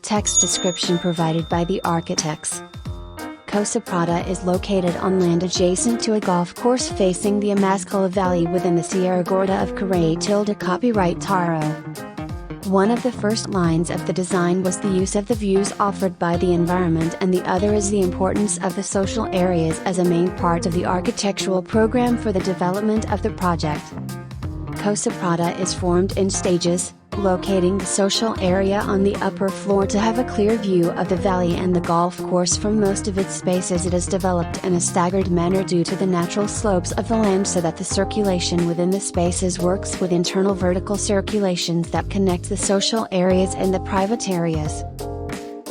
Text description provided by the architects. Casa Prada is located on land adjacent to a golf course facing the Amazcala Valley within the Sierra Gorda of Querétaro. Copyright Taro. One of the first lines of the design was the use of the views offered by the environment, and the other is the importance of the social areas as a main part of the architectural program for the development of the project. Casa Prada is formed in stages, locating the social area on the upper floor to have a clear view of the valley and the golf course. From most of its spaces it is developed in a staggered manner due to the natural slopes of the land, so that the circulation within the spaces works with internal vertical circulations that connect the social areas and the private areas.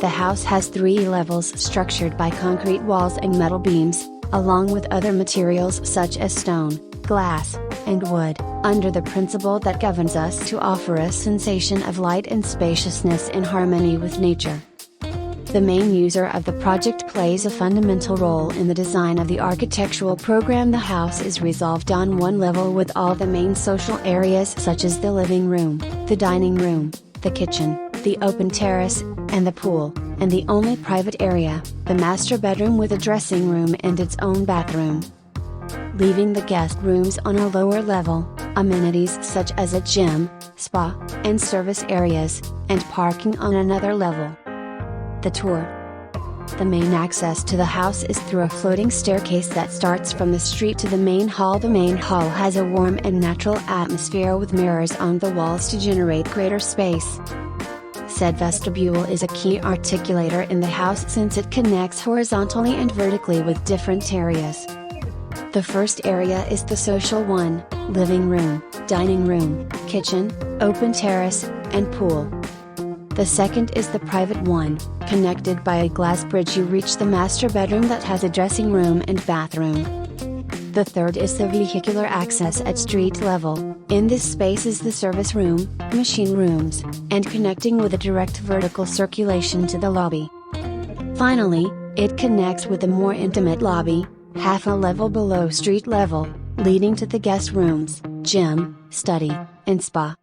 The house has 3 levels structured by concrete walls and metal beams, along with other materials such as stone, glass, and wood, under the principle that governs us to offer a sensation of light and spaciousness in harmony with nature. The main user of the project plays a fundamental role in the design of the architectural program. The house is resolved on one level with all the main social areas such as the living room, the dining room, the kitchen, the open terrace, and the pool, and the only private area, the master bedroom with a dressing room and its own bathroom. Leaving the guest rooms on a lower level, amenities such as a gym, spa, and service areas, and parking on another level. The tour. The main access to the house is through a floating staircase that starts from the street to the main hall. The main hall has a warm and natural atmosphere with mirrors on the walls to generate greater space. Said vestibule is a key articulator in the house since it connects horizontally and vertically with different areas. The first area is the social one: living room, dining room, kitchen, open terrace, and pool. The second is the private one. Connected by a glass bridge you reach the master bedroom that has a dressing room and bathroom. The third is the vehicular access at street level. In this space is the service room, machine rooms, and connecting with a direct vertical circulation to the lobby. Finally, it connects with a more intimate lobby, half a level below street level, leading to the guest rooms, gym, study, and spa.